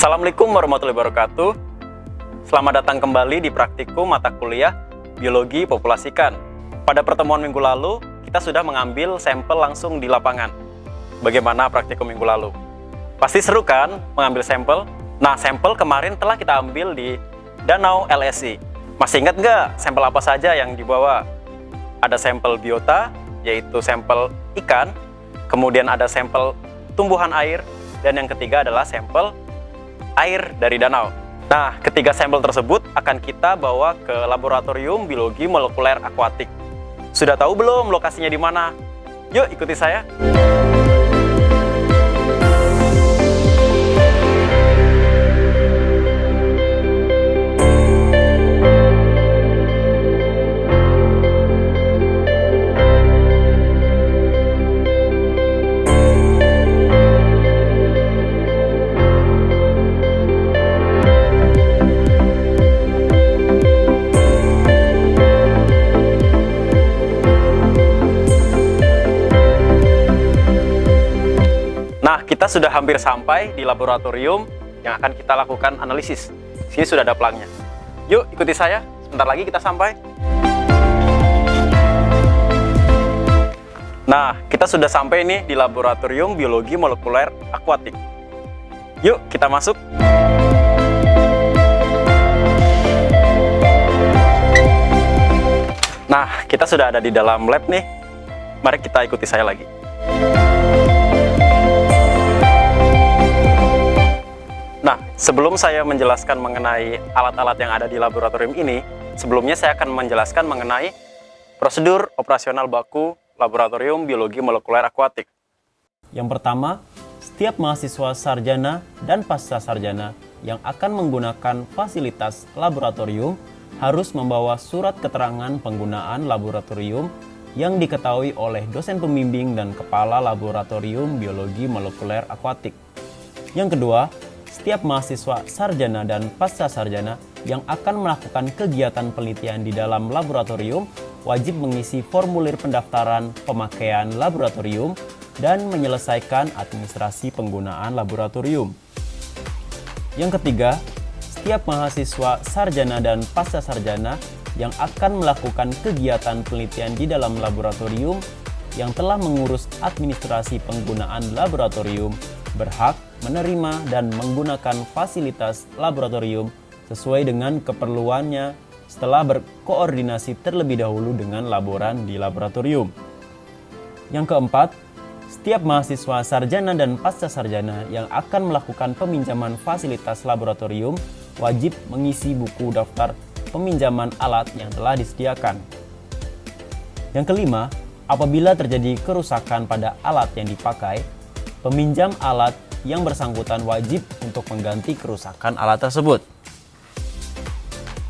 Assalamualaikum warahmatullahi wabarakatuh. Selamat datang kembali di praktikum mata kuliah Biologi Populasi Ikan. Pada pertemuan minggu lalu, kita sudah mengambil sampel langsung di lapangan. Bagaimana praktikum minggu lalu? Pasti seru kan mengambil sampel? Nah, sampel kemarin telah kita ambil di Danau LSI. Masih ingat nggak sampel apa saja yang dibawa? Ada sampel biota, yaitu sampel ikan, kemudian ada sampel tumbuhan air, dan yang ketiga adalah sampel air dari danau. Nah, ketiga sampel tersebut akan kita bawa ke laboratorium biologi molekuler akuatik. Sudah tahu belum lokasinya di mana? Yuk ikuti saya. Nah, kita sudah hampir sampai di laboratorium yang akan kita lakukan analisis. Sini sudah ada pelangnya. Yuk, ikuti saya. Sebentar lagi kita sampai. Nah, kita sudah sampai nih di laboratorium biologi molekuler akuatik. Yuk, kita masuk. Nah, kita sudah ada di dalam lab nih. Mari kita ikuti saya lagi. Nah, sebelum saya menjelaskan mengenai alat-alat yang ada di laboratorium ini, sebelumnya saya akan menjelaskan mengenai prosedur operasional baku laboratorium biologi molekuler akuatik. Yang pertama, setiap mahasiswa sarjana dan pasca sarjana yang akan menggunakan fasilitas laboratorium harus membawa surat keterangan penggunaan laboratorium yang diketahui oleh dosen pembimbing dan kepala laboratorium biologi molekuler akuatik. Yang kedua, setiap mahasiswa sarjana dan pasca sarjana yang akan melakukan kegiatan penelitian di dalam laboratorium wajib mengisi formulir pendaftaran pemakaian laboratorium dan menyelesaikan administrasi penggunaan laboratorium. Yang ketiga, setiap mahasiswa sarjana dan pasca sarjana yang akan melakukan kegiatan penelitian di dalam laboratorium yang telah mengurus administrasi penggunaan laboratorium berhak menerima dan menggunakan fasilitas laboratorium sesuai dengan keperluannya setelah berkoordinasi terlebih dahulu dengan laboran di laboratorium. Yang keempat, setiap mahasiswa sarjana dan pasca sarjana yang akan melakukan peminjaman fasilitas laboratorium wajib mengisi buku daftar peminjaman alat yang telah disediakan. Yang kelima, apabila terjadi kerusakan pada alat yang dipakai, peminjam alat yang bersangkutan wajib untuk mengganti kerusakan alat tersebut.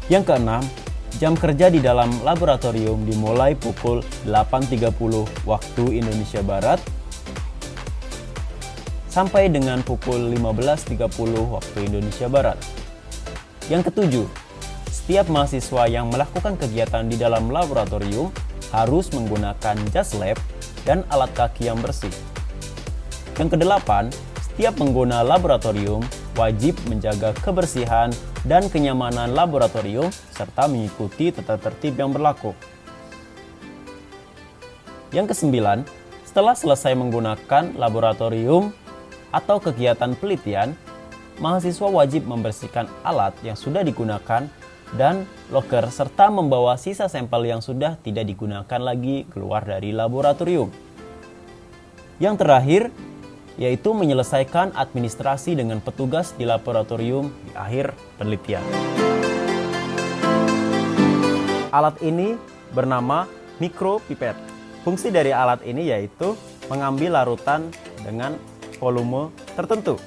Yang keenam, jam kerja di dalam laboratorium dimulai pukul 8.30 waktu Indonesia Barat sampai dengan pukul 15.30 waktu Indonesia Barat. Yang ketujuh, setiap mahasiswa yang melakukan kegiatan di dalam laboratorium harus menggunakan jas lab dan alat kaki yang bersih. Yang kedelapan, setiap pengguna laboratorium wajib menjaga kebersihan dan kenyamanan laboratorium serta mengikuti tata tertib yang berlaku. Yang kesembilan, setelah selesai menggunakan laboratorium atau kegiatan penelitian, mahasiswa wajib membersihkan alat yang sudah digunakan dan loker serta membawa sisa sampel yang sudah tidak digunakan lagi keluar dari laboratorium. Yang terakhir, yaitu menyelesaikan administrasi dengan petugas di laboratorium di akhir penelitian. Alat ini bernama mikropipet. Fungsi dari alat ini yaitu mengambil larutan dengan volume tertentu.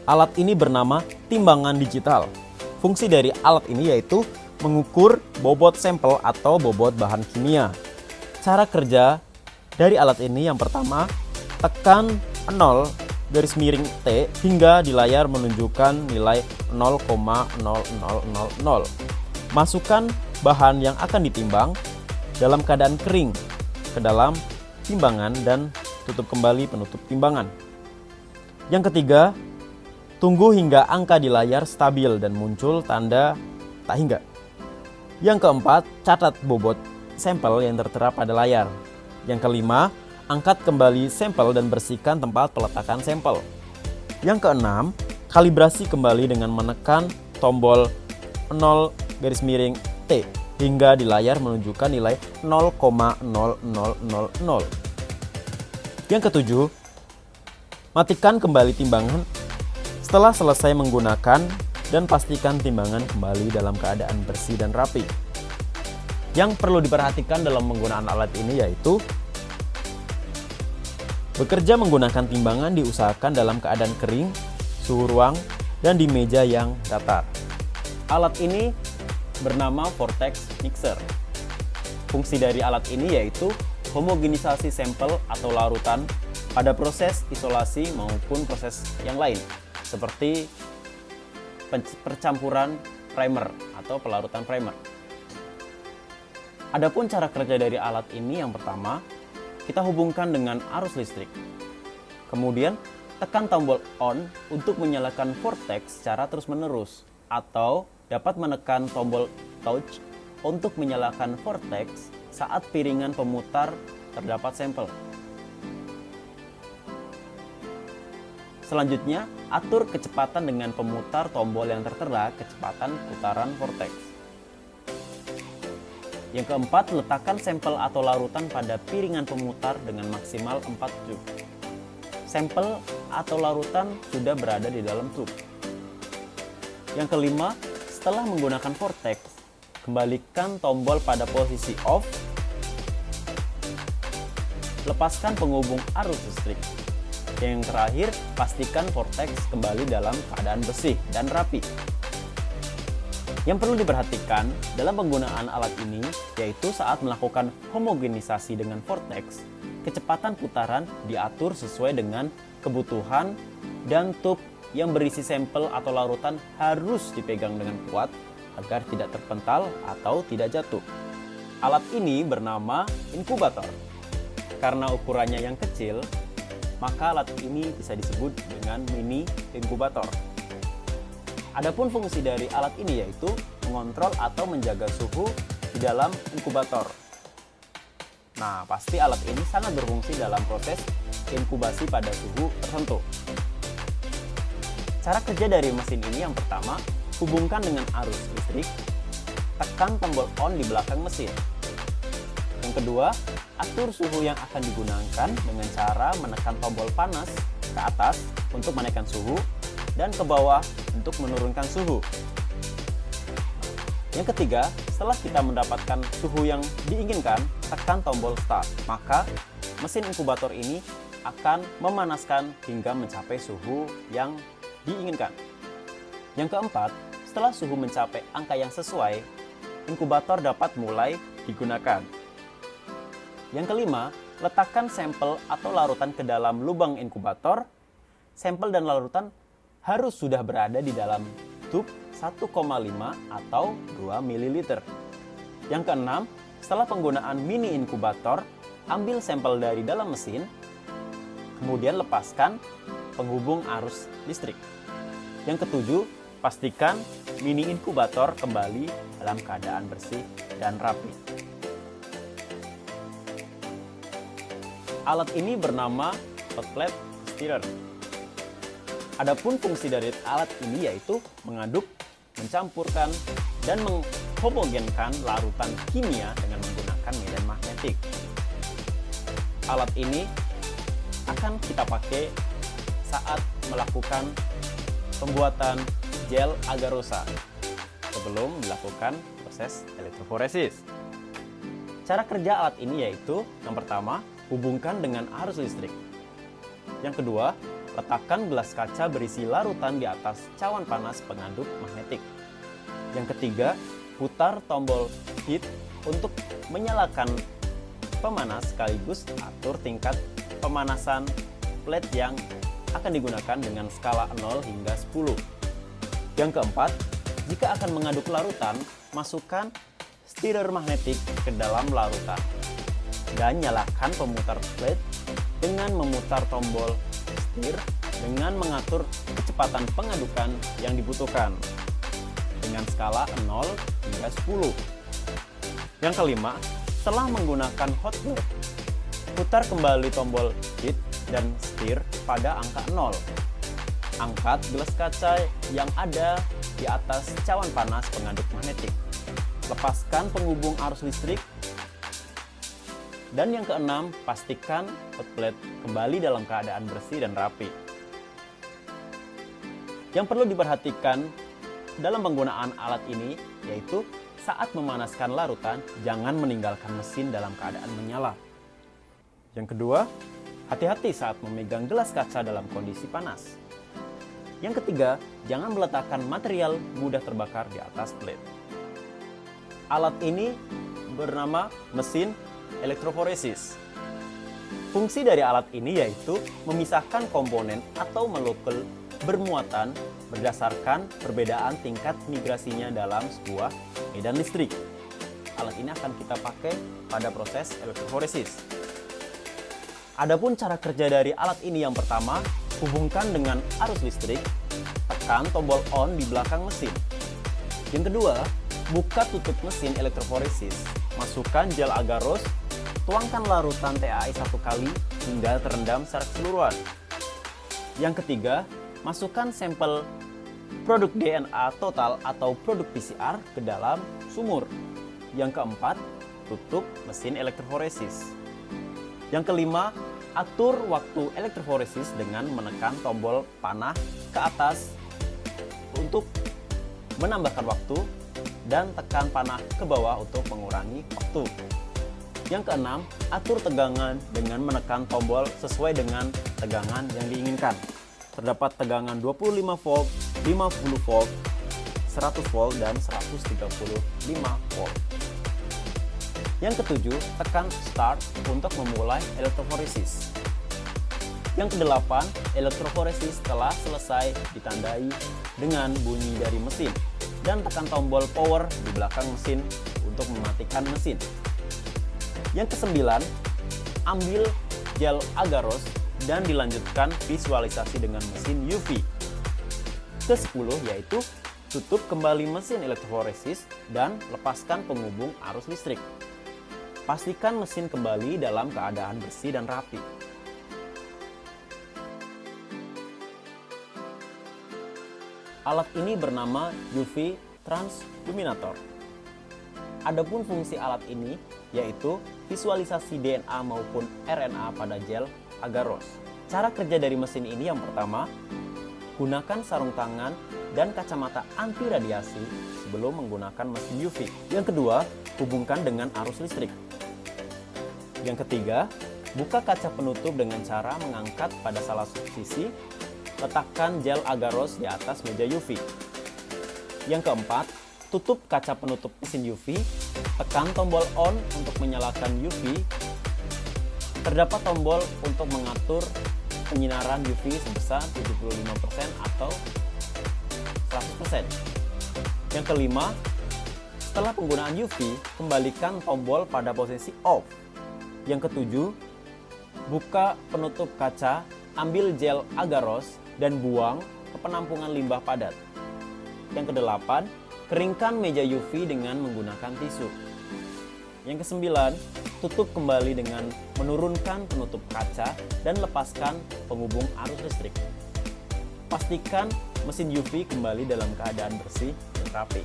Alat ini bernama timbangan digital. Fungsi dari alat ini yaitu mengukur bobot sampel atau bobot bahan kimia. Cara kerja dari alat ini yang pertama, tekan 0 garis miring T hingga di layar menunjukkan nilai 0,0000. Masukkan bahan yang akan ditimbang dalam keadaan kering ke dalam timbangan dan tutup kembali penutup timbangan. Yang ketiga, Tunggu hingga angka di layar stabil dan muncul tanda tak hingga. Yang keempat, catat bobot sampel yang tertera pada layar. Yang kelima, angkat kembali sampel dan bersihkan tempat peletakan sampel. Yang keenam, kalibrasi kembali dengan menekan tombol 0-T hingga di layar menunjukkan nilai 0,0000. Yang ketujuh, matikan kembali timbangan setelah selesai menggunakan dan pastikan timbangan kembali dalam keadaan bersih dan rapi. Yang perlu diperhatikan dalam penggunaan alat ini yaitu bekerja menggunakan timbangan diusahakan dalam keadaan kering, suhu ruang, dan di meja yang datar. Alat ini bernama Vortex Mixer. Fungsi dari alat ini yaitu homogenisasi sampel atau larutan pada proses isolasi maupun proses yang lain, seperti percampuran primer atau pelarutan primer. Adapun cara kerja dari alat ini yang pertama, kita hubungkan dengan arus listrik. Kemudian, tekan tombol on untuk menyalakan vortex secara terus-menerus, atau dapat menekan tombol touch untuk menyalakan vortex saat piringan pemutar terdapat sampel. Selanjutnya, atur kecepatan dengan pemutar tombol yang tertera kecepatan putaran vortex. Yang keempat, letakkan sampel atau larutan pada piringan pemutar dengan maksimal 4 tube. Sampel atau larutan sudah berada di dalam tube. Yang kelima, setelah menggunakan vortex, kembalikan tombol pada posisi off. Lepaskan penghubung arus listrik. Yang terakhir, pastikan vortex kembali dalam keadaan bersih dan rapi. Yang perlu diperhatikan dalam penggunaan alat ini yaitu saat melakukan homogenisasi dengan vortex, kecepatan putaran diatur sesuai dengan kebutuhan dan tube yang berisi sampel atau larutan harus dipegang dengan kuat agar tidak terpental atau tidak jatuh. Alat ini bernama inkubator. Karena ukurannya yang kecil, maka alat ini bisa disebut dengan mini inkubator. Adapun fungsi dari alat ini yaitu mengontrol atau menjaga suhu di dalam inkubator. Nah, pasti alat ini sangat berfungsi dalam proses inkubasi pada suhu tertentu. Cara kerja dari mesin ini yang pertama, hubungkan dengan arus listrik, tekan tombol on di belakang mesin. Yang kedua, atur suhu yang akan digunakan dengan cara menekan tombol panas ke atas untuk menaikkan suhu dan ke bawah untuk menurunkan suhu. Yang ketiga, setelah kita mendapatkan suhu yang diinginkan, tekan tombol start. Maka mesin inkubator ini akan memanaskan hingga mencapai suhu yang diinginkan. Yang keempat, setelah suhu mencapai angka yang sesuai, inkubator dapat mulai digunakan. Yang kelima, letakkan sampel atau larutan ke dalam lubang inkubator. Sampel dan larutan harus sudah berada di dalam tube 1,5 atau 2 ml. Yang keenam, setelah penggunaan mini inkubator, ambil sampel dari dalam mesin, kemudian lepaskan penghubung arus listrik. Yang ketujuh, pastikan mini inkubator kembali dalam keadaan bersih dan rapi. Alat ini bernama hot plate stirrer. Adapun fungsi dari alat ini yaitu mengaduk, mencampurkan, dan menghomogenkan larutan kimia dengan menggunakan medan magnetik. Alat ini akan kita pakai saat melakukan pembuatan gel agarosa sebelum dilakukan proses elektroforesis. Cara kerja alat ini yaitu yang pertama, hubungkan dengan arus listrik. Yang kedua, letakkan gelas kaca berisi larutan di atas cawan panas pengaduk magnetik. Yang ketiga, putar tombol heat untuk menyalakan pemanas sekaligus atur tingkat pemanasan plate yang akan digunakan dengan skala 0 hingga 10. Yang keempat, jika akan mengaduk larutan, masukkan stirrer magnetik ke dalam larutan dan nyalakan pemutar plate dengan memutar tombol setir dengan mengatur kecepatan pengadukan yang dibutuhkan dengan skala 0 hingga 10. Yang kelima, setelah menggunakan hot loop, putar kembali tombol hit dan steer pada angka 0. Angkat gelas kaca yang ada di atas cawan panas pengaduk magnetik. Lepaskan penghubung arus listrik. Dan yang keenam, pastikan hot plate kembali dalam keadaan bersih dan rapi. Yang perlu diperhatikan dalam penggunaan alat ini yaitu saat memanaskan larutan, jangan meninggalkan mesin dalam keadaan menyala. Yang kedua, hati-hati saat memegang gelas kaca dalam kondisi panas. Yang ketiga, jangan meletakkan material mudah terbakar di atas plate. Alat ini bernama mesin elektroforesis. Fungsi dari alat ini yaitu memisahkan komponen atau molekul bermuatan berdasarkan perbedaan tingkat migrasinya dalam sebuah medan listrik. Alat ini akan kita pakai pada proses elektroforesis. Adapun cara kerja dari alat ini yang pertama, hubungkan dengan arus listrik, tekan tombol on di belakang mesin. Yang kedua, buka tutup mesin elektroforesis, masukkan gel agarose, tuangkan larutan TAI 1 kali hingga terendam secara keseluruhan. Yang ketiga, masukkan sampel produk DNA total atau produk PCR ke dalam sumur. Yang keempat, tutup mesin elektroforesis. Yang kelima, atur waktu elektroforesis dengan menekan tombol panah ke atas untuk menambahkan waktu dan tekan panah ke bawah untuk mengurangi waktu. Yang keenam, atur tegangan dengan menekan tombol sesuai dengan tegangan yang diinginkan. Terdapat tegangan 25 volt, 50 volt, 100 volt, dan 135 volt. Yang ketujuh, tekan start untuk memulai elektroforesis. Yang kedelapan, elektroforesis telah selesai ditandai dengan bunyi dari mesin dan tekan tombol power di belakang mesin untuk mematikan mesin. Yang kesembilan, ambil gel agarose dan dilanjutkan visualisasi dengan mesin UV. Ke-10 yaitu tutup kembali mesin elektroforesis dan lepaskan penghubung arus listrik. Pastikan mesin kembali dalam keadaan bersih dan rapi. Alat ini bernama UV Transluminator. Adapun fungsi alat ini yaitu visualisasi DNA maupun RNA pada gel agarose. Cara kerja dari mesin ini yang pertama, gunakan sarung tangan dan kacamata anti radiasi sebelum menggunakan mesin UV. Yang kedua, hubungkan dengan arus listrik. Yang ketiga, buka kaca penutup dengan cara mengangkat pada salah satu sisi, letakkan gel agarose di atas meja UV. Yang keempat, tutup kaca penutup mesin UV, tekan tombol on untuk menyalakan UV. Terdapat tombol untuk mengatur penyinaran UV sebesar 75% atau 100%. Yang kelima, setelah penggunaan UV, kembalikan tombol pada posisi off. Yang ketujuh, buka penutup kaca, ambil gel agarose, dan buang ke penampungan limbah padat. Yang kedelapan, keringkan meja UV dengan menggunakan tisu. Yang kesembilan, tutup kembali dengan menurunkan penutup kaca dan lepaskan penghubung arus listrik. Pastikan mesin UV kembali dalam keadaan bersih dan rapi.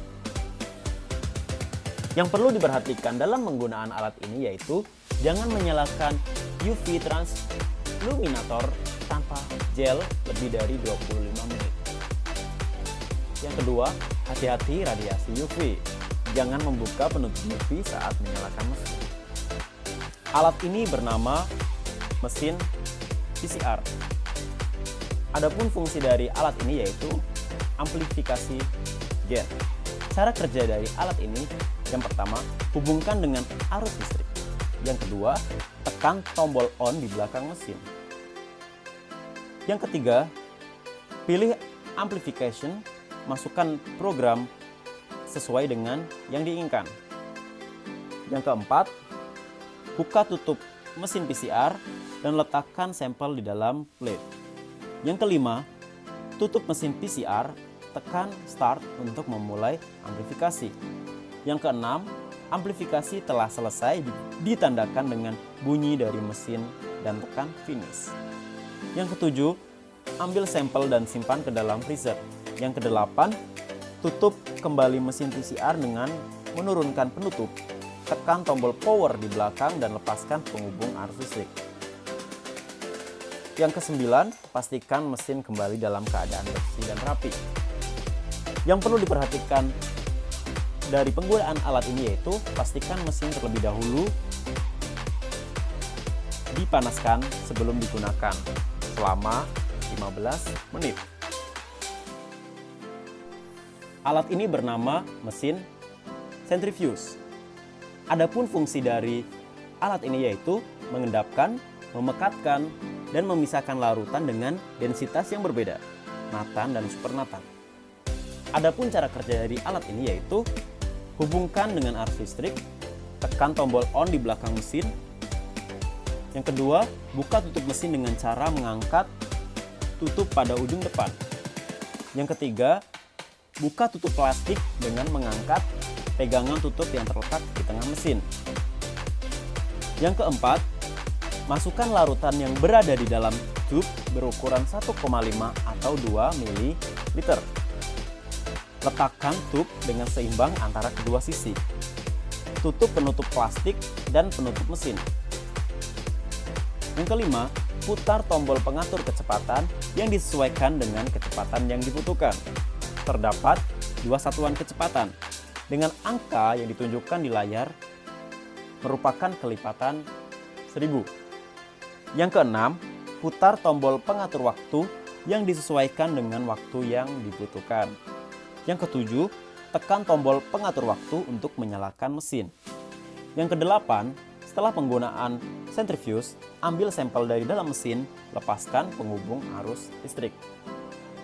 Yang perlu diperhatikan dalam penggunaan alat ini yaitu jangan menyalakan UV Transluminator tanpa gel lebih dari 25 menit. Yang kedua, hati-hati radiasi UV. Jangan membuka penutup UV saat menyalakan mesin. Alat ini bernama mesin PCR. Adapun fungsi dari alat ini yaitu amplifikasi gain. Cara kerja dari alat ini, yang pertama, hubungkan dengan arus listrik. Yang kedua, tekan tombol on di belakang mesin. Yang ketiga, pilih amplification, masukkan program sesuai dengan yang diinginkan. Yang keempat, buka tutup mesin PCR dan letakkan sampel di dalam plate. Yang kelima, tutup mesin PCR, tekan start untuk memulai amplifikasi. Yang keenam, amplifikasi telah selesai ditandakan dengan bunyi dari mesin dan tekan finish. Yang ketujuh, ambil sampel dan simpan ke dalam freezer. Yang kedelapan, tutup kembali mesin PCR dengan menurunkan penutup, tekan tombol power di belakang dan lepaskan penghubung arus listrik. Yang kesembilan, pastikan mesin kembali dalam keadaan bersih dan rapi. Yang perlu diperhatikan dari penggunaan alat ini yaitu pastikan mesin terlebih dahulu dipanaskan sebelum digunakan selama 15 menit. Alat ini bernama mesin centrifuge. Adapun fungsi dari alat ini yaitu mengendapkan, memekatkan, dan memisahkan larutan dengan densitas yang berbeda, natan dan supernatan. Adapun cara kerja dari alat ini yaitu hubungkan dengan arus listrik, tekan tombol on di belakang mesin. Yang kedua, buka tutup mesin dengan cara mengangkat tutup pada ujung depan. Yang ketiga, buka tutup plastik dengan mengangkat pegangan tutup yang terletak di tengah mesin. Yang keempat, masukkan larutan yang berada di dalam tube berukuran 1,5 atau 2 ml. Letakkan tube dengan seimbang antara kedua sisi. Tutup penutup plastik dan penutup mesin. Yang kelima, putar tombol pengatur kecepatan yang disesuaikan dengan kecepatan yang dibutuhkan. Terdapat dua satuan kecepatan dengan angka yang ditunjukkan di layar merupakan kelipatan 1000. Yang keenam, putar tombol pengatur waktu yang disesuaikan dengan waktu yang dibutuhkan. Yang ketujuh, tekan tombol pengatur waktu untuk menyalakan mesin. Yang kedelapan, setelah penggunaan centrifuge, ambil sampel dari dalam mesin, lepaskan penghubung arus listrik.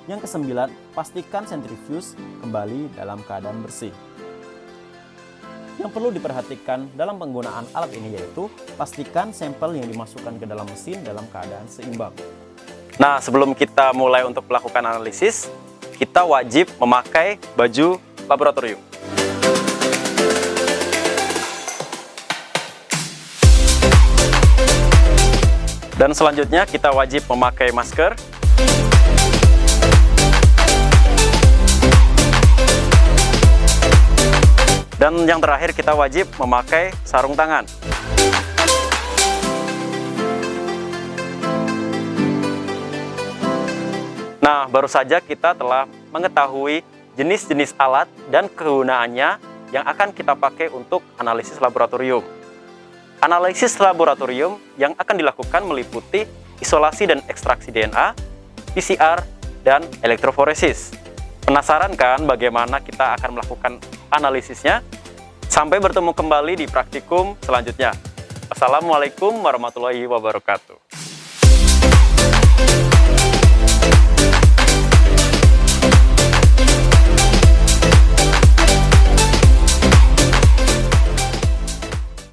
Yang kesembilan, pastikan centrifuge kembali dalam keadaan bersih. Yang perlu diperhatikan dalam penggunaan alat ini yaitu pastikan sampel yang dimasukkan ke dalam mesin dalam keadaan seimbang. Nah, sebelum kita mulai untuk melakukan analisis, kita wajib memakai baju laboratorium. Dan selanjutnya kita wajib memakai masker. Dan yang terakhir kita wajib memakai sarung tangan. Nah, baru saja kita telah mengetahui jenis-jenis alat dan kegunaannya yang akan kita pakai untuk analisis laboratorium. Analisis laboratorium yang akan dilakukan meliputi isolasi dan ekstraksi DNA, PCR, dan elektroforesis. Penasaran kan bagaimana kita akan melakukan analisisnya? Sampai bertemu kembali di praktikum selanjutnya. Assalamualaikum warahmatullahi wabarakatuh.